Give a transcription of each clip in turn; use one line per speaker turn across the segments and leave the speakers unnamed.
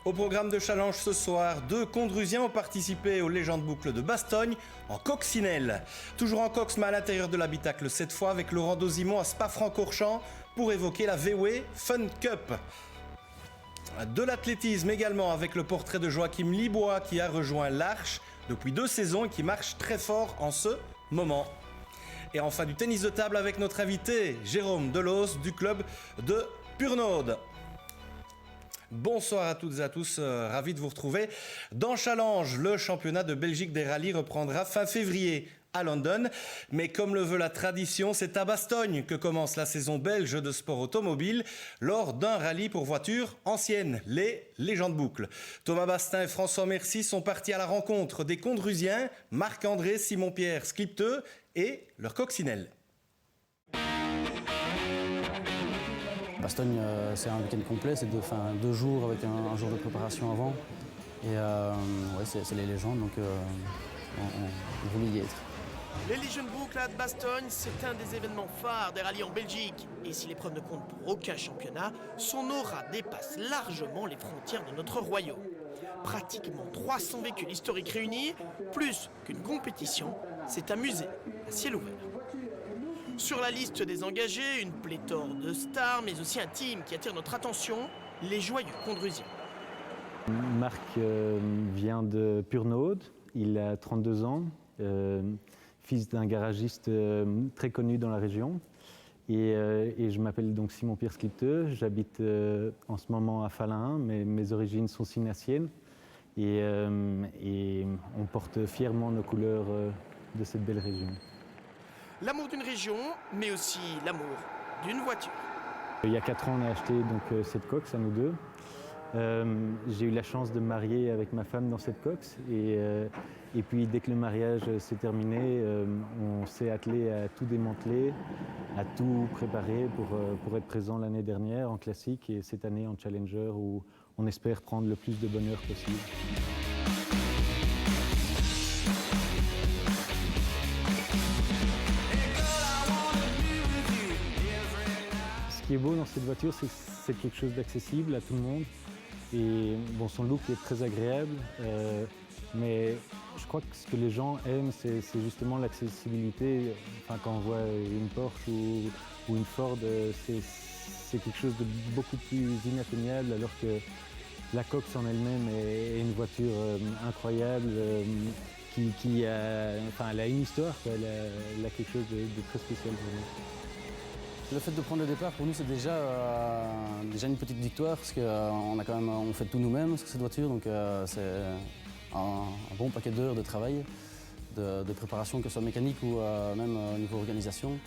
Au programme de challenge ce soir, 2 Condrusiens ont participé aux légendes boucles de Bastogne en coccinelle. Toujours en cox, mais à l'intérieur de l'habitacle cette fois avec Laurent Dozimon à Spa-Francorchamps pour évoquer la VW Fun Cup. De l'athlétisme également avec le portrait de Joachim Libois qui a rejoint l'Arche depuis 2 saisons et qui marche très fort en ce moment. Et enfin du tennis de table avec notre invité Jérôme Delos du club de Purnode. Bonsoir à toutes et à tous, ravi de vous retrouver. Dans Challenge, le championnat de Belgique des rallyes reprendra fin février à London. Mais comme le veut la tradition, c'est à Bastogne que commence la saison belge de sport automobile lors d'un rallye pour voitures anciennes, les légendes boucles. Thomas Bastin et François Mercy sont partis à la rencontre des Condrusiens, Marc-André, Simon-Pierre Sklipteux et leur coccinelle.
Bastogne, c'est un week-end complet, c'est 2 jours avec un jour de préparation avant. Et ouais, c'est les légendes, donc on voulait y être.
Les Legion Boucles à Bastogne, c'est un des événements phares des rallyes en Belgique. Et si l'épreuve ne compte pour aucun championnat, son aura dépasse largement les frontières de notre royaume. Pratiquement 300 véhicules historiques réunis, plus qu'une compétition, c'est un musée à ciel ouvert. Sur la liste des engagés, une pléthore de stars, mais aussi un team qui attire notre attention, les joyeux Condrusiens.
Marc vient de Purnode, il a 32 ans, fils d'un garagiste très connu dans la région. Et je m'appelle donc Simon-Pierre Sklipteux, j'habite en ce moment à Falain, mais mes origines sont signassiennes. Et on porte fièrement nos couleurs de cette belle région.
L'amour d'une région, mais aussi l'amour d'une voiture.
Il y a 4 ans, on a acheté donc, cette cox à nous deux. J'ai eu la chance de me marier avec ma femme dans cette cox. Et puis, dès que le mariage s'est terminé, on s'est attelé à tout démanteler, à tout préparer pour être présent l'année dernière en classique et cette année en challenger où on espère prendre le plus de bonheur possible. Ce qui est beau dans cette voiture, c'est que c'est quelque chose d'accessible à tout le monde. Et bon, son look est très agréable, mais je crois que ce que les gens aiment, c'est justement l'accessibilité. Enfin, quand on voit une Porsche ou une Ford, c'est quelque chose de beaucoup plus inatteignable, alors que la cox en elle-même est une voiture incroyable, qui a, enfin, elle a une histoire, quoi. Elle a quelque chose de très spécial pour nous.
Le fait de prendre le départ, pour nous, c'est déjà une petite victoire, parce on fait tout nous-mêmes sur cette voiture, donc c'est un bon paquet d'heures de travail, de préparation, que ce soit mécanique ou même au niveau organisation.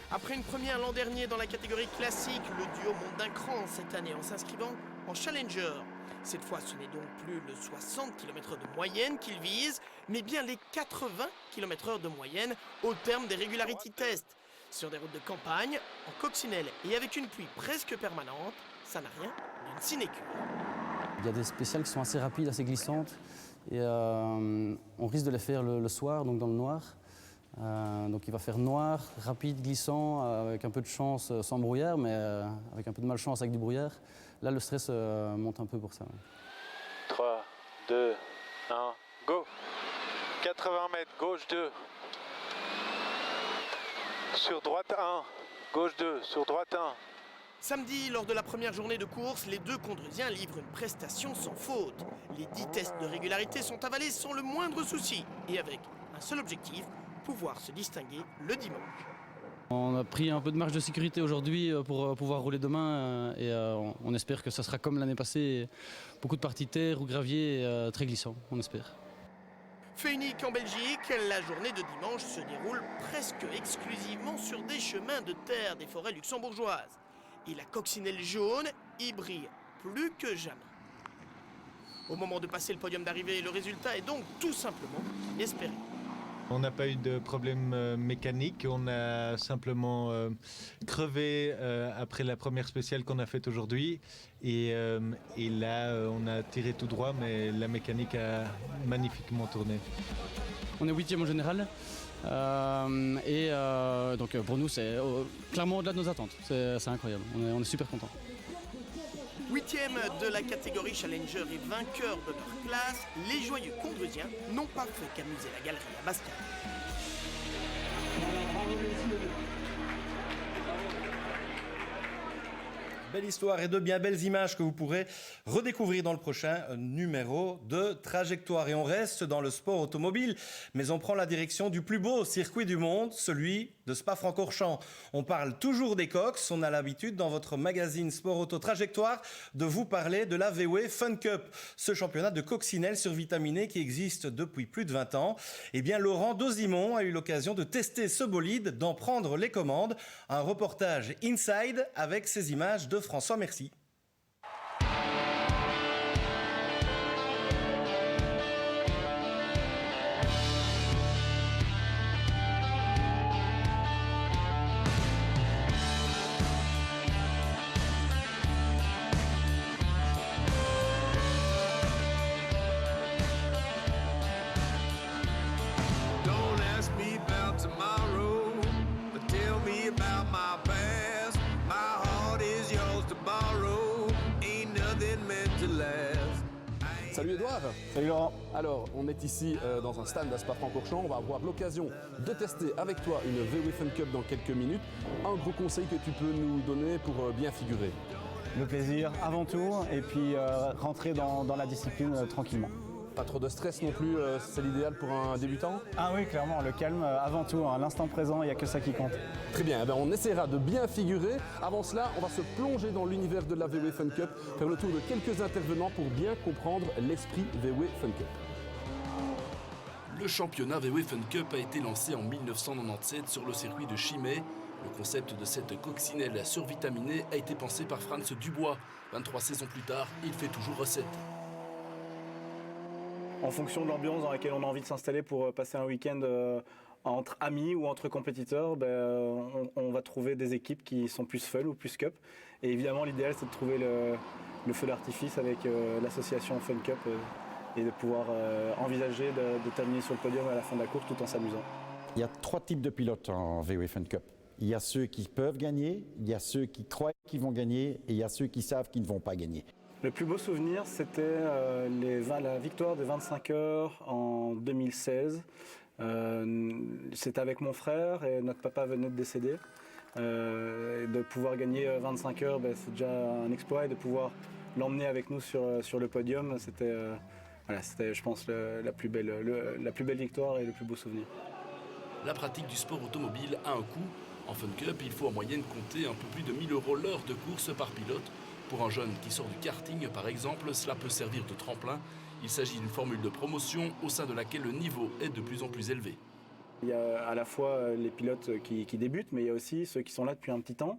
Après une première l'an dernier dans la catégorie classique, le duo monte d'un cran cette année en s'inscrivant en Challenger. Cette fois, ce n'est donc plus le 60 km/h de moyenne qu'il vise, mais bien les 80 km/h de moyenne au terme des regularity tests. Sur des routes de campagne, en coccinelle et avec une pluie presque permanente, ça n'a rien d'une sinécure.
Il y a des spéciales qui sont assez rapides, assez glissantes, et on risque de les faire le soir, donc dans le noir. Donc il va faire noir, rapide, glissant, avec un peu de chance sans brouillard, mais avec un peu de malchance avec du brouillard. Là, le stress monte un peu pour ça.
3, 2, 1, go! 80 mètres, gauche 2. Sur droite 1, gauche 2, sur droite 1.
Samedi, lors de la première journée de course, les 2 Condrusiens livrent une prestation sans faute. Les 10 tests de régularité sont avalés sans le moindre souci et avec un seul objectif, pouvoir se distinguer le dimanche.
On a pris un peu de marge de sécurité aujourd'hui pour pouvoir rouler demain et on espère que ça sera comme l'année passée, beaucoup de parties terre ou gravier très glissant, on espère.
Fait unique en Belgique, la journée de dimanche se déroule presque exclusivement sur des chemins de terre des forêts luxembourgeoises. Et la coccinelle jaune y brille plus que jamais. Au moment de passer le podium d'arrivée, le résultat est donc tout simplement espéré.
On n'a pas eu de problème mécanique, on a simplement crevé après la première spéciale qu'on a faite aujourd'hui. Et là, on a tiré tout droit, mais la mécanique a magnifiquement tourné.
On est 8e au général. Donc pour nous, c'est clairement au-delà de nos attentes. C'est incroyable, on est super contents.
8e de la catégorie Challenger et vainqueurs de leur classe, les joyeux Condrusiens n'ont pas fait qu'amuser la galerie à Bastogne.
Belle histoire et de bien belles images que vous pourrez redécouvrir dans le prochain numéro de Trajectoire. Et on reste dans le sport automobile, mais on prend la direction du plus beau circuit du monde, celui de Spa-Francorchamps. On parle toujours des Cox, on a l'habitude dans votre magazine Sport Auto Trajectoire de vous parler de la VW Fun Cup, ce championnat de coccinelle survitaminé qui existe depuis plus de 20 ans. Eh bien, Laurent Dozimon a eu l'occasion de tester ce bolide, d'en prendre les commandes. Un reportage Inside avec ces images de François Merci.
Don't ask me about tomorrow, but tell me about my past. My heart is yours to borrow, ain't nothing meant to last.
Salut Edouard.
Salut Laurent.
Alors, on est ici dans un stand à Spa-Francorchamps. On va avoir l'occasion de tester avec toi une VW Fun Cup dans quelques minutes. Un gros conseil que tu peux nous donner pour bien figurer?
Le plaisir avant tout et puis rentrer dans la discipline tranquillement.
Pas trop de stress non plus, c'est l'idéal pour un débutant?
Ah oui, clairement, le calme avant tout, à l'instant présent, il n'y a que ça qui compte.
Très bien, eh bien, on essaiera de bien figurer. Avant cela, on va se plonger dans l'univers de la VW Fun Cup, faire le tour de quelques intervenants pour bien comprendre l'esprit VW Fun Cup.
Le championnat VW Fun Cup a été lancé en 1997 sur le circuit de Chimay. Le concept de cette coccinelle survitaminée a été pensé par Franz Dubois. 23 saisons plus tard, il fait toujours recette.
En fonction de l'ambiance dans laquelle on a envie de s'installer pour passer un week-end entre amis ou entre compétiteurs, on va trouver des équipes qui sont plus fun ou plus cup. Et évidemment, l'idéal, c'est de trouver le feu d'artifice avec l'association Fun Cup et de pouvoir envisager de terminer sur le podium à la fin de la course tout en s'amusant.
Il y a 3 types de pilotes en VW Fun Cup. Il y a ceux qui peuvent gagner, il y a ceux qui croient qu'ils vont gagner et il y a ceux qui savent qu'ils ne vont pas gagner.
Le plus beau souvenir, c'était la victoire des 25 heures en 2016. C'était avec mon frère et notre papa venait de décéder. De pouvoir gagner 25 heures, c'est déjà un exploit et de pouvoir l'emmener avec nous sur le podium, c'était, je pense, la plus belle victoire et le plus beau souvenir.
La pratique du sport automobile a un coût. En Fun Cup, il faut en moyenne compter un peu plus de 1 000 € l'heure de course par pilote. Pour un jeune qui sort du karting, par exemple, cela peut servir de tremplin. Il s'agit d'une formule de promotion au sein de laquelle le niveau est de plus en plus élevé.
Il y a à la fois les pilotes qui débutent, mais il y a aussi ceux qui sont là depuis un petit temps.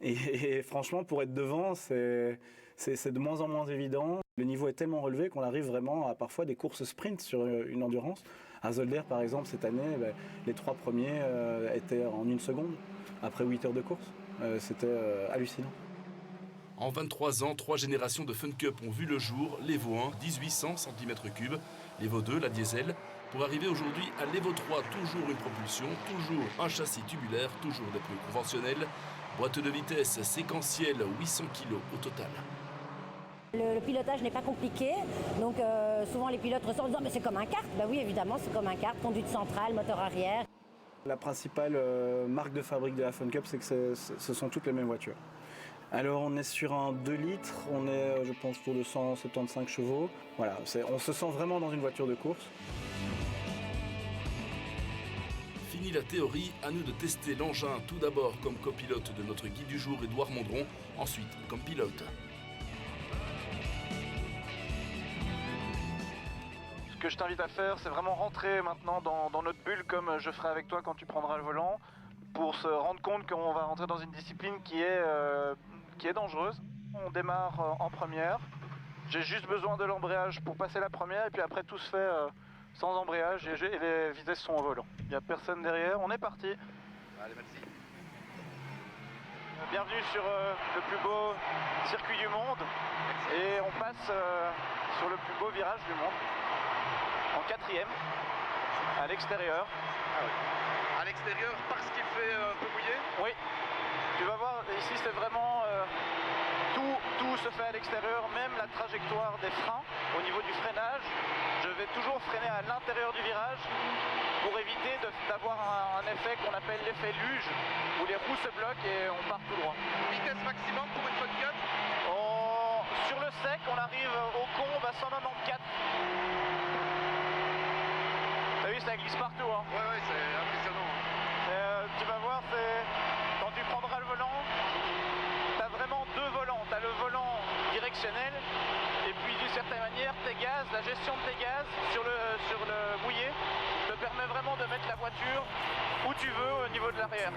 Et franchement, pour être devant, c'est de moins en moins évident. Le niveau est tellement relevé qu'on arrive vraiment à parfois des courses sprint sur une endurance. À Zolder, par exemple, cette année, les 3 premiers étaient en 1 seconde, après 8 heures de course. C'était hallucinant.
En 23 ans, 3 générations de Fun Cup ont vu le jour. l'Evo 1, 1800 cm3, l'Evo 2, la diesel, pour arriver aujourd'hui à l'Evo 3, toujours une propulsion, toujours un châssis tubulaire, toujours des pneus conventionnels, boîte de vitesse séquentielle, 800 kg au total.
Le pilotage n'est pas compliqué, donc souvent les pilotes ressortent en disant mais c'est comme un kart. Ben oui, évidemment, c'est comme un kart, conduite centrale, moteur arrière.
La principale marque de fabrique de la Fun Cup, c'est que ce sont toutes les mêmes voitures. Alors on est sur un 2 litres, on est je pense autour de 175 chevaux. Voilà, on se sent vraiment dans une voiture de course.
Fini la théorie, à nous de tester l'engin tout d'abord comme copilote de notre guide du jour Édouard Mondron, ensuite comme pilote.
Ce que je t'invite à faire, c'est vraiment rentrer maintenant dans notre bulle comme je ferai avec toi quand tu prendras le volant, pour se rendre compte qu'on va rentrer dans une discipline qui est dangereuse. On démarre en première. J'ai juste besoin de l'embrayage pour passer la première et puis après tout se fait sans embrayage et les vitesses sont au volant. Il n'y a personne derrière, on est parti.
Allez, merci.
Bienvenue sur le plus beau circuit du monde. Et on passe sur le plus beau virage du monde. En 4e, à l'extérieur.
Ah oui. À l'extérieur parce qu'il fait un peu mouillé?
Oui. Tu vas voir, ici c'est vraiment tout se fait à l'extérieur, même la trajectoire des freins au niveau du freinage. Je vais toujours freiner à l'intérieur du virage pour éviter d'avoir un effet qu'on appelle l'effet luge, où les roues se bloquent et on part tout droit.
Vitesse maximum pour une Fun Cup?
Sur le sec, on arrive au combe à 194. T'as vu, ça glisse partout. Hein.
Ouais, c'est impressionnant.
Tu vas voir, quand tu prendras le volant, tu as vraiment deux volants. Tu as le volant directionnel et puis d'une certaine manière, tes gaz, la gestion de tes gaz sur le mouillé te permet vraiment de mettre la voiture où tu veux au niveau de l'arrière.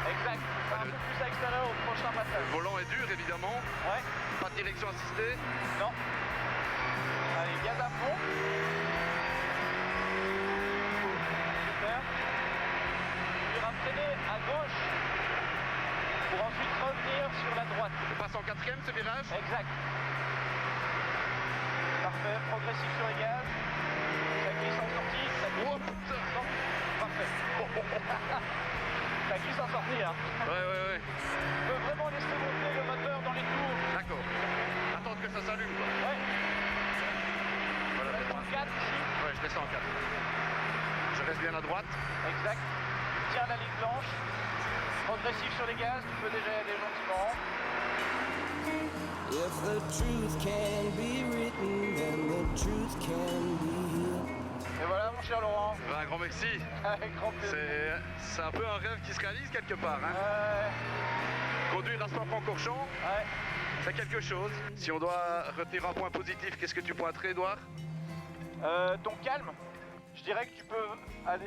Exact, un peu plus à l'extérieur au prochain passage.
Le volant est dur évidemment.
Ouais.
Pas de direction assistée.
Non. Allez, gaz à fond. Super. Tu iras freiner à gauche pour ensuite revenir sur la droite.
On passe en quatrième ce virage.
Exact. Parfait, progressif sur les gaz. Ça glisse en sortie, ça glisse.
Oh putain.
Parfait. Ça glisse en sortie, hein.
Ouais.
Tu peux vraiment laisser monter le moteur dans les tours.
D'accord. Attendre que ça s'allume quoi.
Ouais.
Voilà,
Je descends en 4 ici.
Ouais, je descends en 4. Je reste bien à droite.
Exact. Tiens la ligne blanche. Progressif sur les gaz, tu peux déjà y aller gentiment.
If the truth can be written, then the truth can be here.
Et voilà mon cher Laurent.
Un grand merci.
Avec grand plaisir.
C'est un peu un rêve qui se réalise quelque part. Hein. Conduire à Spa-Francorchamps, c'est quelque chose. Si on doit retenir un point positif, qu'est-ce que tu pointerais, Edouard?
Ton calme. Je dirais que tu peux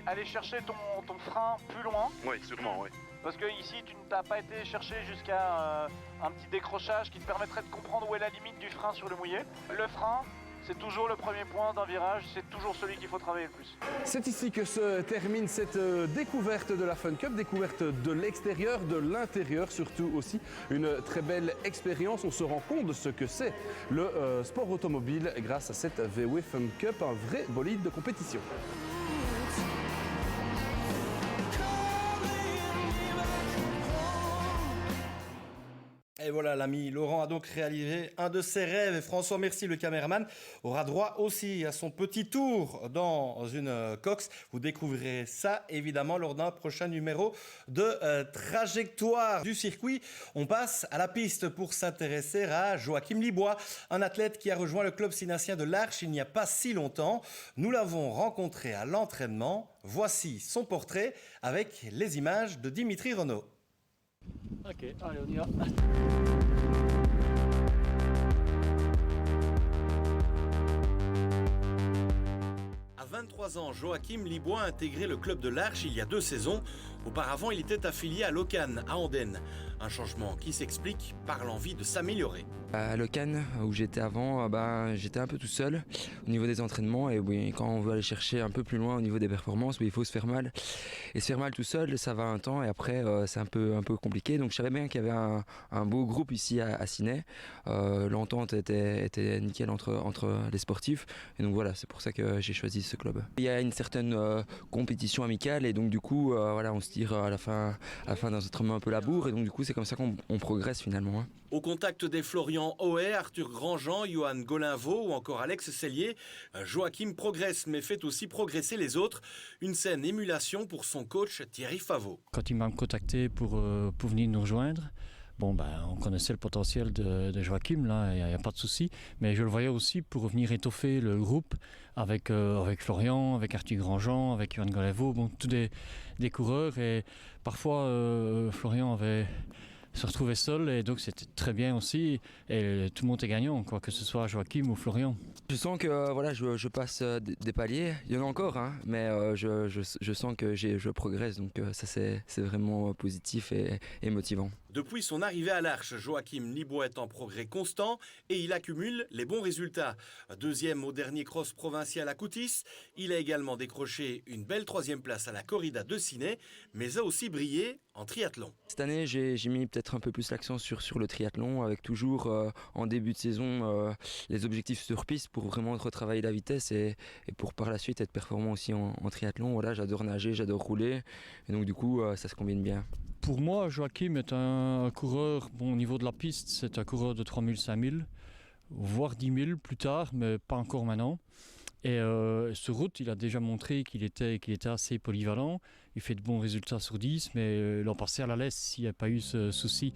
aller chercher ton frein plus loin.
Oui, sûrement, oui.
Parce que ici, tu ne t'as pas été chercher jusqu'à un petit décrochage qui te permettrait de comprendre où est la limite du frein sur le mouillé. Le frein, c'est toujours le premier point d'un virage, c'est toujours celui qu'il faut travailler le plus.
C'est ici que se termine cette découverte de la Fun Cup, découverte de l'extérieur, de l'intérieur surtout aussi. Une très belle expérience, on se rend compte de ce que c'est le sport automobile grâce à cette VW Fun Cup, un vrai bolide de compétition.
Et voilà, l'ami Laurent a donc réalisé un de ses rêves. Et François Mercier, le caméraman, aura droit aussi à son petit tour dans une Cox. Vous découvrirez ça, évidemment, lors d'un prochain numéro de Trajectoire du circuit. On passe à la piste pour s'intéresser à Joachim Libois, un athlète qui a rejoint le club synassien de l'Arche il n'y a pas si longtemps. Nous l'avons rencontré à l'entraînement. Voici son portrait avec les images de Dimitri Renaud.
Ok, allez, on y va.
À 23 ans, Joachim Libois a intégré le club de l'Arche il y a 2 saisons. Auparavant, il était affilié à Locan, à Andenne. Un changement qui s'explique par l'envie de s'améliorer.
À Locan, où j'étais avant, j'étais un peu tout seul au niveau des entraînements. Et oui, quand on veut aller chercher un peu plus loin au niveau des performances, il faut se faire mal. Et se faire mal tout seul, ça va un temps et après, c'est un peu compliqué. Donc je savais bien qu'il y avait un beau groupe ici à Ciney. L'entente était nickel entre les sportifs. Et donc voilà, c'est pour ça que j'ai choisi ce club. Il y a une certaine compétition amicale et donc du coup, voilà, on se tire à la fin d'un entraînement un peu la bourre. Et donc du coup, c'est comme ça qu'on progresse finalement.
Au contact des Florian Hoët, Arthur Grandjean, Johan Golinvaux ou encore Alex Sellier, Joachim progresse mais fait aussi progresser les autres. Une saine émulation pour son coach Thierry Favot.
Quand il m'a contacté pour venir nous rejoindre, on connaissait le potentiel de Joachim, là, il n'y a pas de souci. Mais je le voyais aussi pour venir étoffer le groupe avec Florian, avec Arthur Grandjean, avec Johan Golinvaux, tous des coureurs. Et parfois, Florian avait se retrouver seul et donc c'était très bien aussi et tout le monde est gagnant, quoi, que ce soit Joachim ou Florian.
Je sens que voilà, je passe des paliers, il y en a encore, hein, mais je sens que je progresse, donc ça c'est vraiment positif et motivant.
Depuis son arrivée à l'Arche, Joachim Libois est en progrès constant et il accumule les bons résultats. Deuxième au dernier cross provincial à Coutis, il a également décroché une belle troisième place à la corrida de Ciney, mais a aussi brillé en triathlon.
Cette année, j'ai mis peut-être un peu plus l'accent sur le triathlon, avec toujours en début de saison les objectifs sur piste pour vraiment retravailler la vitesse et pour par la suite être performant aussi en triathlon. Voilà, j'adore nager, j'adore rouler et donc du coup ça se combine bien.
Pour moi, Joachim est un coureur, bon, au niveau de la piste, c'est un coureur de 3000, 5000, voire 10 000 plus tard, mais pas encore maintenant. Et sur route, il a déjà montré qu'il était assez polyvalent. Il fait de bons résultats sur 10, mais l'an passé à la laisse, s'il n'y a pas eu ce souci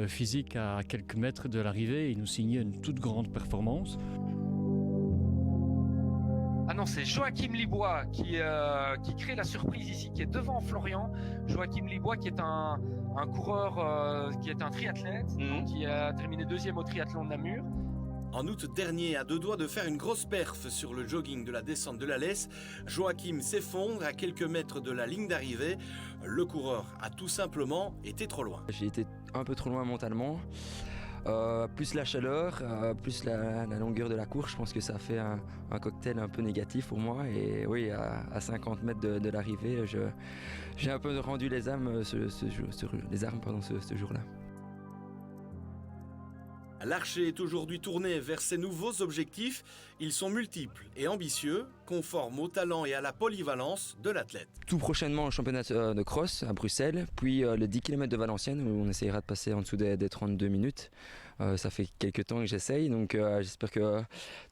physique à quelques mètres de l'arrivée, il nous signait une toute grande performance.
Ah non, c'est Joachim Libois qui crée la surprise ici, qui est devant Florian. Joachim Libois qui est un coureur, qui est un triathlète, qui a terminé deuxième au triathlon de Namur.
En août dernier, à deux doigts de faire une grosse perf sur le jogging de la descente de la Lesse, Joachim s'effondre à quelques mètres de la ligne d'arrivée. Le coureur a tout simplement été trop loin.
J'ai été un peu trop loin mentalement. Plus la chaleur, plus la longueur de la course, je pense que ça a fait un cocktail un peu négatif pour moi. Et oui, à 50 mètres de l'arrivée, j'ai un peu rendu les armes ce jour-là.
L'archer est aujourd'hui tourné vers ses nouveaux objectifs. Ils sont multiples et ambitieux, conformes au talent et à la polyvalence de l'athlète.
Tout prochainement, le championnat de cross à Bruxelles, puis le 10 km de Valenciennes où on essayera de passer en dessous des 32 minutes. Ça fait quelques temps que j'essaye, donc j'espère que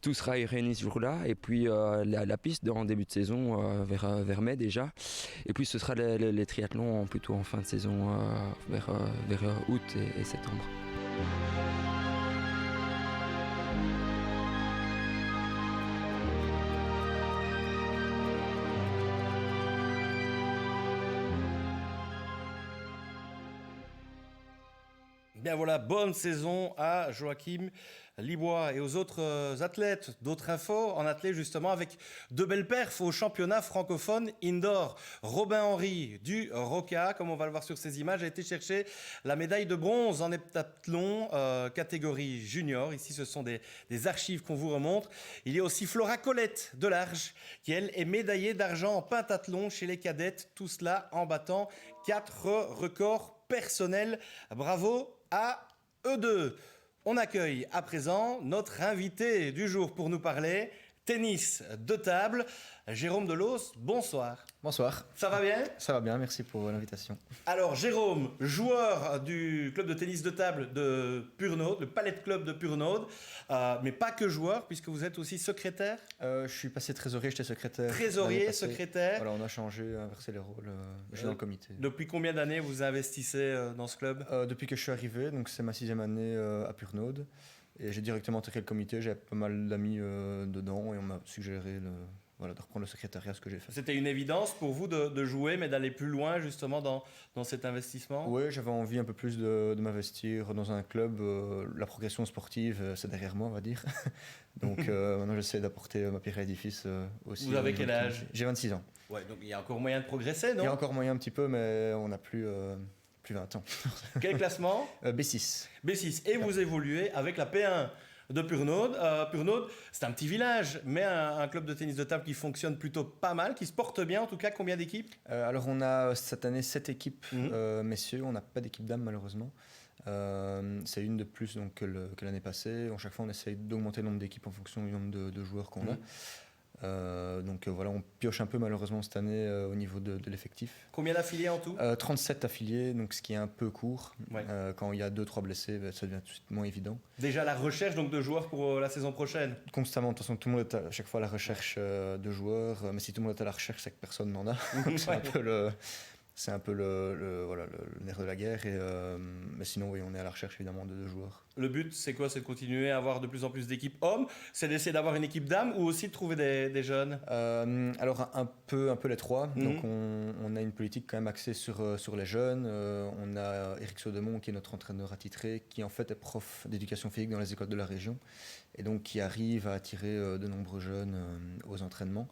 tout sera réuni ce jour-là. Et puis la piste en début de saison, vers mai déjà. Et puis ce sera les triathlons plutôt en fin de saison, vers août et septembre.
Bien voilà, bonne saison à Joachim Libois et aux autres athlètes. D'autres infos en athlète justement avec de belles perfs au championnat francophone indoor. Robin Henry du Roca, comme on va le voir sur ces images, a été chercher la médaille de bronze en heptathlon catégorie junior. Ici, ce sont des archives qu'on vous remontre. Il y a aussi Flora Colette de l'Arche qui, elle, est médaillée d'argent en pentathlon chez les cadettes. Tout cela en battant 4 records personnels. Bravo à eux deux. On accueille à présent notre invité du jour pour nous parler tennis de table. Jérôme Delos, bonsoir.
Bonsoir.
Ça va bien ?
Ça va bien, merci pour l'invitation.
Alors Jérôme, joueur du club de tennis de table de Purnode, le Palette Club de Purnode, mais pas que joueur puisque vous êtes aussi secrétaire.
Je suis passé trésorier, j'étais secrétaire.
Trésorier, secrétaire.
Voilà, on a changé, inversé les rôles. Je suis dans le comité.
Depuis combien d'années vous investissez dans ce club ?
Depuis que je suis arrivé, donc c'est ma 6e année à Purnode. Et j'ai directement intégré le comité, j'avais pas mal d'amis dedans et on m'a suggéré de reprendre le secrétariat, ce que j'ai fait.
C'était une évidence pour vous de jouer, mais d'aller plus loin justement dans cet investissement ?
Oui, j'avais envie un peu plus de m'investir dans un club. La progression sportive, c'est derrière moi, on va dire. Donc maintenant, j'essaie d'apporter ma pierre à l'édifice aussi.
Vous avez quel âge ?
J'ai 26 ans.
Ouais, donc il y a encore moyen de progresser, non ?
Il y a encore moyen un petit peu, mais on n'a plus 20 ans.
Quel classement ?
B6.
B6. Et vous évoluez avec la P1 de Purnode. Purnode, c'est un petit village, mais un club de tennis de table qui fonctionne plutôt pas mal, qui se porte bien en tout cas. Combien d'équipes ?
Alors on a cette année 7 équipes messieurs, on n'a pas d'équipe dames malheureusement. C'est une de plus donc, que l'année passée. Chaque fois on essaye d'augmenter le nombre d'équipes en fonction du nombre de joueurs qu'on a. Donc voilà, on pioche un peu malheureusement cette année au niveau de l'effectif.
Combien d'affiliés en tout ?
37 affiliés, donc ce qui est un peu court.
Ouais.
Quand il y a 2-3 blessés, ça devient tout de suite moins évident.
Déjà la recherche donc, de joueurs pour la saison prochaine ?
Constamment, de toute façon tout le monde est à chaque fois à la recherche de joueurs, mais si tout le monde est à la recherche, c'est que personne n'en a. C'est un peu c'est un peu voilà, le nerf de la guerre. Mais sinon, oui, on est à la recherche évidemment de 2 joueurs.
Le but, c'est quoi? C'est de continuer à avoir de plus en plus d'équipes hommes? C'est d'essayer d'avoir une équipe dames ou aussi de trouver des jeunes?
Alors un peu les 3. Donc on a une politique quand même axée sur les jeunes. On a Éric Saudemont qui est notre entraîneur attitré, qui en fait est prof d'éducation physique dans les écoles de la région et donc qui arrive à attirer de nombreux jeunes aux entraînements.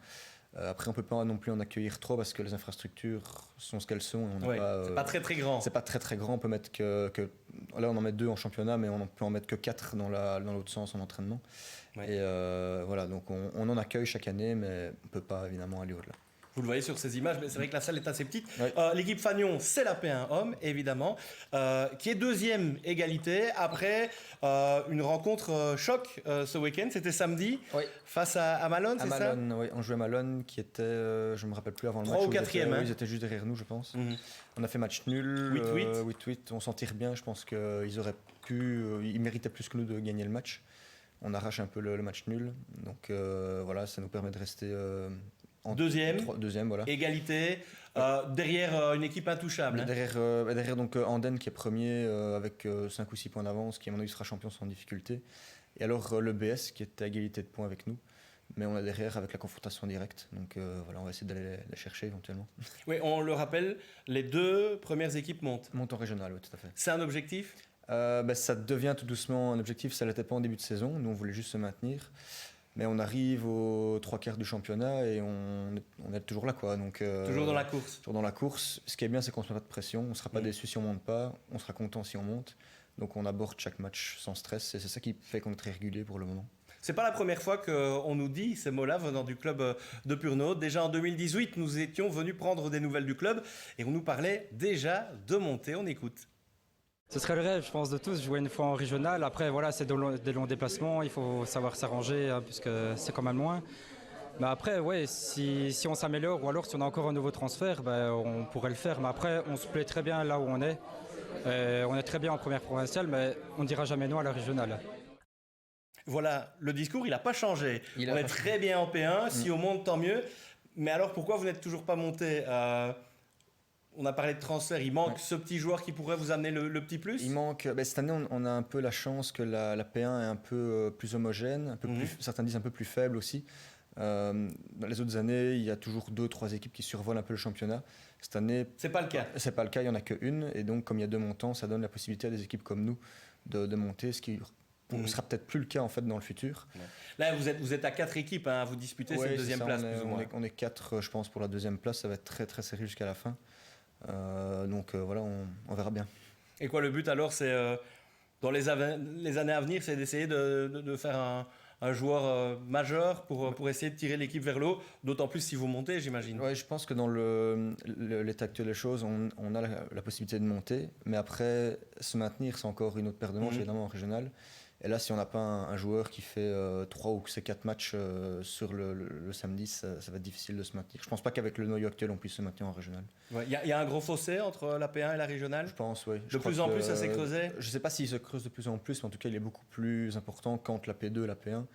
Après, on ne peut pas non plus en accueillir trop parce que les infrastructures sont ce qu'elles sont.
C'est pas très grand.
C'est pas très grand. On peut mettre là, on en met 2 en championnat, mais on ne peut en mettre que 4 dans l'autre sens en entraînement. Et voilà, donc on en accueille chaque année, mais on ne peut pas évidemment aller au-delà.
Vous le voyez sur ces images, mais c'est vrai que la salle est assez petite. L'équipe Fagnon, c'est la P1 homme, évidemment, qui est 2e égalité après une rencontre choc ce week-end. C'était samedi face à Malone, c'est ça?
Malone, oui. On jouait Malone qui était, je ne me rappelle plus avant le match.
3 ou 4e.
Ils étaient juste derrière nous, je pense. On a fait match nul, 8-8. On s'en tire bien. Je pense qu'ils auraient ils méritaient plus que nous de gagner le match. On arrache un peu le match nul. Donc voilà, ça nous permet de rester...
Deuxième,
voilà.
Égalité, derrière une équipe intouchable.
Derrière donc Anden qui est premier avec 5 ou 6 points d'avance, qui à mon avis sera champion sans difficulté. Et alors le BS qui est à égalité de points avec nous. Mais on est derrière avec la confrontation directe. Donc voilà, on va essayer d'aller les chercher éventuellement.
Oui, on le rappelle, les 2 premières équipes montent.
Montent en régional, oui, tout à fait.
C'est un objectif?
Ça devient tout doucement un objectif. Ça ne l'était pas en début de saison. Nous, on voulait juste se maintenir. Mais on arrive aux 3/4 du championnat et on est toujours là, quoi. Donc,
toujours dans la course.
Toujours dans la course. Ce qui est bien, c'est qu'on ne se met pas de pression. On ne sera pas déçu si on ne monte pas. On sera content si on monte. Donc on aborde chaque match sans stress. Et c'est ça qui fait qu'on est très régulier pour le moment.
C'est pas la première fois qu'on nous dit ces mots-là venant du club de Purnod. Déjà en 2018, nous étions venus prendre des nouvelles du club et on nous parlait déjà de monter. On écoute.
Ce serait le rêve, je pense, de tous, jouer une fois en régional. Après, voilà, c'est des longs déplacements, il faut savoir s'arranger, hein, puisque c'est quand même loin. Mais après, ouais, si on s'améliore, ou alors si on a encore un nouveau transfert, on pourrait le faire. Mais après, on se plaît très bien là où on est. On est très bien en première provinciale, mais on ne dira jamais non à la régionale.
Voilà, le discours, il n'a pas changé. On est très bien en P1, si on monte, tant mieux. Mais alors, pourquoi vous n'êtes toujours pas monté On a parlé de transfert, il manque ce petit joueur qui pourrait vous amener le petit plus?
Il manque, cette année on a un peu la chance que la P1 est un peu plus homogène, un peu plus, certains disent un peu plus faible aussi. Dans les autres années, il y a toujours 2-3 équipes qui survolent un peu le championnat. Cette année,
c'est pas le cas.
C'est pas le cas, il n'y en a qu'une. Et donc, comme il y a 2 montants, ça donne la possibilité à des équipes comme nous de monter, ce qui ne sera peut-être plus le cas en fait, dans le futur.
Là, vous êtes à 4 équipes à vous disputer cette 2e place, plus ou moins.
On est 4, je pense, pour la 2e place. Ça va être très, très serré jusqu'à la fin. Donc voilà, on verra bien.
Et quoi, le but alors, c'est dans les années à venir, c'est d'essayer de faire un joueur majeur pour essayer de tirer l'équipe vers le haut, d'autant plus si vous montez, j'imagine.
Oui, je pense que dans l'état actuel des choses, on a la possibilité de monter, mais après, se maintenir, c'est encore une autre paire de manches, évidemment, en régional. Et là, si on n'a pas un joueur qui fait 3 ou 4 matchs sur le samedi, ça va être difficile de se maintenir. Je ne pense pas qu'avec le noyau actuel, on puisse se maintenir en régional.
Il y a un gros fossé entre la P1 et la régionale?
Je pense, oui.
De plus en plus, ça s'est creusé?
Je ne sais pas s'il se creuse de plus en plus, mais en tout cas, il est beaucoup plus important qu'entre la P2 et la P1.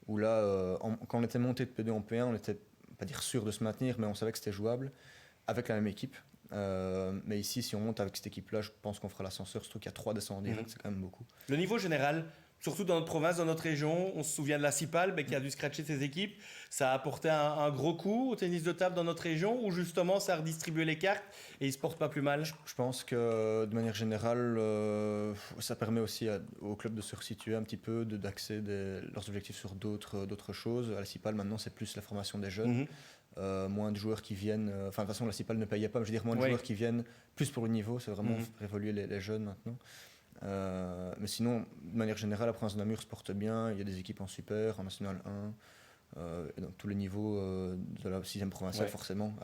Où là, quand on était monté de P2 en P1, on n'était pas dire sûr de se maintenir, mais on savait que c'était jouable avec la même équipe. Mais ici, si on monte avec cette équipe-là, je pense qu'on fera l'ascenseur, surtout qu'il y a 3 descentes en direct, c'est quand même beaucoup.
Le niveau général, surtout dans notre province, dans notre région, on se souvient de la Cipal qui a dû scratcher ses équipes. Ça a apporté un gros coup au tennis de table dans notre région ou justement ça a redistribué les cartes et ils ne se portent pas plus mal?
Je pense que de manière générale, ça permet aussi aux clubs de se resituer un petit peu, d'axer leurs objectifs sur d'autres choses. À la Cipal, maintenant, c'est plus la formation des jeunes. Moins de joueurs qui viennent. De toute façon, la Cipal ne payait pas, mais je veux dire, moins de joueurs qui viennent plus pour le niveau. C'est vraiment révoluer les jeunes maintenant. Mais sinon, de manière générale, la province de Namur se porte bien. Il y a des équipes en super, en National 1, et dans tous les niveaux de la 6e provinciale, forcément.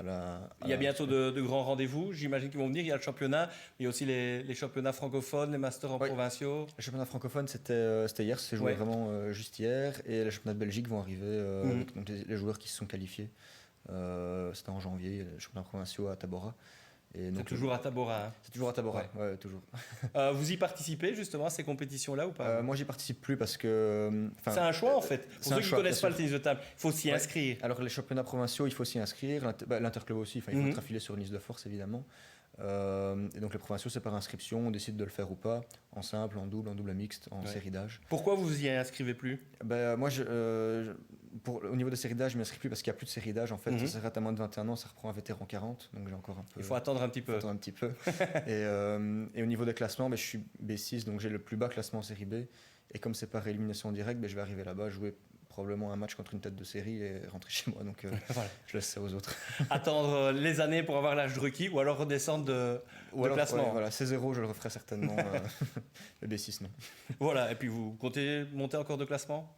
Il y a bientôt de grands rendez-vous, j'imagine qu'ils vont venir. Il y a le championnat, il y a aussi les championnats francophones, les masters en provinciaux.
Les championnats francophones, c'était hier, c'est joué vraiment juste hier. Et les championnats de Belgique vont arriver avec les joueurs qui se sont qualifiés. C'était en janvier, les championnats provinciaux à Tabora. Et
C'est
donc,
toujours à Tabora. Hein.
C'est toujours à Tabora, ouais, toujours.
Vous y participez justement à ces compétitions-là ou pas?
Moi, j'y participe plus parce que.
C'est un choix en fait. Pour ceux qui ne connaissent pas le tennis de table, il faut s'y inscrire.
Alors, les championnats provinciaux, il faut s'y inscrire. L'interclub aussi, il faut être affilié sur une liste de force évidemment. Et donc, les provinciaux, c'est par inscription. On décide de le faire ou pas, en simple, en double mixte, en série d'âge.
Pourquoi vous y inscrivez plus?
Moi, au niveau des séries d'âge, je ne m'inscris plus parce qu'il n'y a plus de série d'âge. En fait, ça s'arrête à moins de 21 ans, ça reprend un vétéran 40. Donc, j'ai encore un peu.
Il faut attendre un petit peu.
Et au niveau des classements, je suis B6, donc j'ai le plus bas classement en série B. Et comme c'est par élimination directe, je vais arriver là-bas, jouer probablement un match contre une tête de série et rentrer chez moi. Donc, je laisse ça aux autres.
Attendre les années pour avoir l'âge de requis ou alors redescendre de classement.
Voilà, C0, je le referai certainement. Le B6, non.
Voilà, et puis vous comptez monter encore de classement?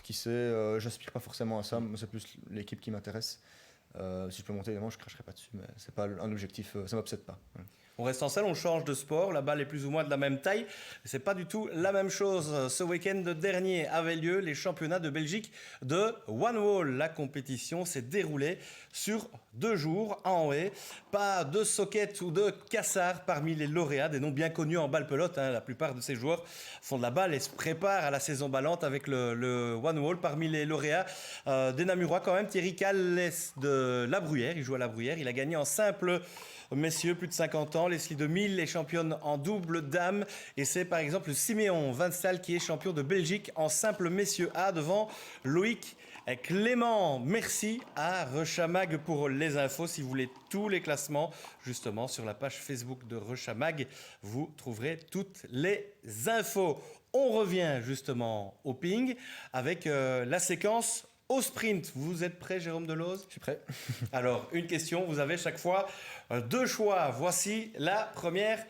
Qui sait, j'aspire pas forcément à ça, c'est plus l'équipe qui m'intéresse. Si je peux monter, évidemment, je cracherai pas dessus, mais c'est pas un objectif, ça m'obsède pas.
On reste en salle, on change de sport. La balle est plus ou moins de la même taille. C'est pas du tout la même chose. Ce week-end dernier avaient lieu les championnats de Belgique de One Wall. La compétition s'est déroulée sur 2 jours en haie. Pas de socket ou de cassard parmi les lauréats, des noms bien connus en balle pelote. La plupart de ces joueurs font de la balle et se préparent à la saison ballante avec le One Wall. Parmi les lauréats, des Namurois quand même. Thierry Callès de La Bruyère. Il joue à La Bruyère. Il a gagné en simple messieurs, plus de 50 ans. Leslie Demille est championne en double dames. Et c'est par exemple Siméon Vinstal qui est champion de Belgique en simple messieurs A devant Loïc Clément. Merci à Rechamag pour les infos. Si vous voulez tous les classements, justement, sur la page Facebook de Rechamag, vous trouverez toutes les infos. On revient justement au ping avec la séquence au sprint. Vous êtes prêt, Jérôme Deloz?
Je suis prêt.
Alors, une question, vous avez chaque fois 2 choix. Voici la première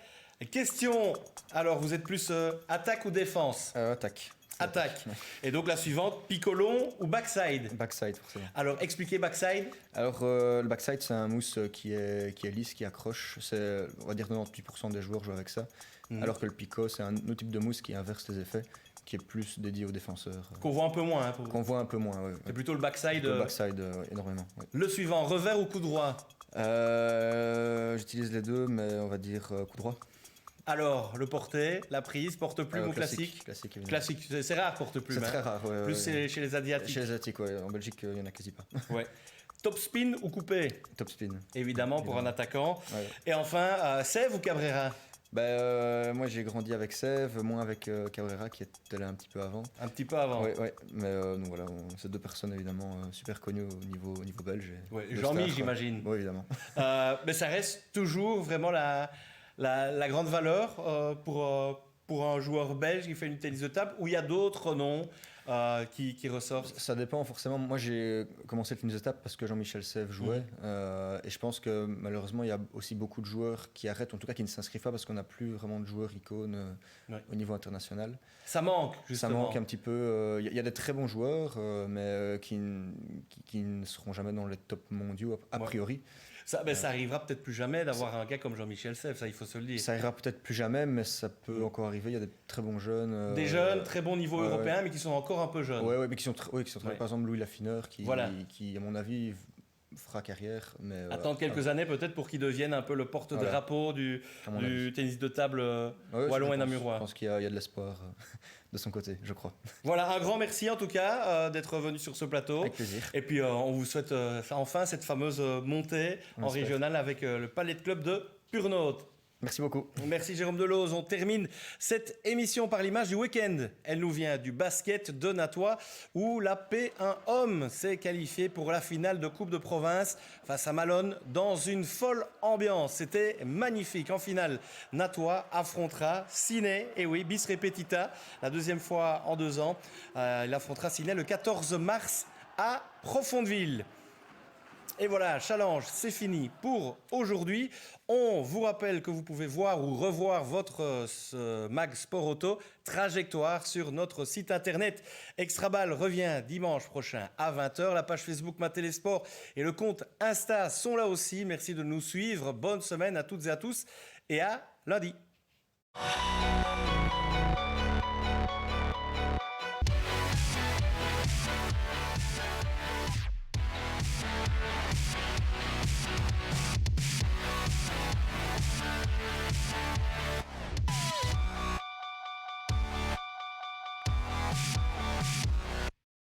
question. Alors, vous êtes plus attaque ou défense?
Attaque.
Attaque. Et donc la suivante, picolon ou backside?
Backside, forcément.
Alors, expliquez backside.
Alors, le backside, c'est un mousse qui est lisse, qui accroche. On va dire 98% des joueurs jouent avec ça. Alors que le picot, c'est un autre type de mousse qui inverse les effets, qui est plus dédié aux défenseurs.
Qu'on voit un peu moins.
Qu'on voit un peu moins, oui.
C'est plutôt le backside.
Le backside, énormément. Ouais.
Le suivant, revers ou coup droit?
J'utilise les deux, mais on va dire coup droit.
Alors, le porté, la prise, porte-plume ou classique?
Classique, évidemment.
Classique, c'est rare porte-plume.
C'est très rare, ouais.
Plus chez les Asiatiques.
Chez les Asiatiques, oui. En Belgique, il n'y en a quasi pas.
Ouais. Top spin ou coupé?
Top spin.
Évidemment, pour un attaquant.
Ouais.
Et enfin, Sèvres ou Cabrera?
Moi, j'ai grandi avec Sèvres, moins avec Cabrera, qui était là un petit peu avant.
Un petit peu avant.
Oui, mais donc voilà, c'est 2 personnes évidemment super connues au niveau belge.
Jean-Mi, j'imagine.
Oui, évidemment.
Mais ça reste toujours vraiment la grande valeur pour un joueur belge qui fait une tennis de table, où il y a d'autres noms qui ressortent?
Ça dépend forcément. Moi, j'ai commencé le tennis de table parce que Jean-Michel Sèvres jouait. Et je pense que malheureusement, il y a aussi beaucoup de joueurs qui arrêtent, en tout cas qui ne s'inscrivent pas parce qu'on n'a plus vraiment de joueurs icônes au niveau international.
Ça manque, justement.
Ça manque un petit peu. Il y a des très bons joueurs, mais qui ne seront jamais dans les top mondiaux, a priori.
Ça arrivera peut-être plus jamais d'avoir un gars comme Jean-Michel Sèvres, ça il faut se le dire.
Ça arrivera peut-être plus jamais, mais ça peut encore arriver. Il y a des très bons jeunes.
Des jeunes, très bons niveau européen, mais qui sont encore un peu jeunes.
Oui, mais qui sont très par exemple Louis Laffineur, qui à mon avis fera carrière. Mais,
attendre quelques années peut-être pour qu'il devienne un peu le porte-drapeau du tennis de table wallon et namurois.
Je pense qu'il y a de l'espoir de son côté, je crois.
Voilà, un grand merci en tout cas d'être venu sur ce plateau.
Avec plaisir.
Et puis on vous souhaite enfin cette fameuse montée en régional avec le Palais de Club de Purnaut.
Merci beaucoup.
Merci Jérôme Deloz. On termine cette émission par l'image du week-end. Elle nous vient du basket de Natois où la P1 homme s'est qualifiée pour la finale de Coupe de Province face à Malone dans une folle ambiance. C'était magnifique. En finale, Natois affrontera Ciné, et oui, bis repetita, la 2e fois en 2 ans. Il affrontera Ciné le 14 mars à Profondeville. Et voilà, challenge, c'est fini pour aujourd'hui. On vous rappelle que vous pouvez voir ou revoir votre mag Sport Auto Trajectoire sur notre site internet. Extraball revient dimanche prochain à 20h. La page Facebook Ma Télésport et le compte Insta sont là aussi. Merci de nous suivre. Bonne semaine à toutes et à tous et à lundi.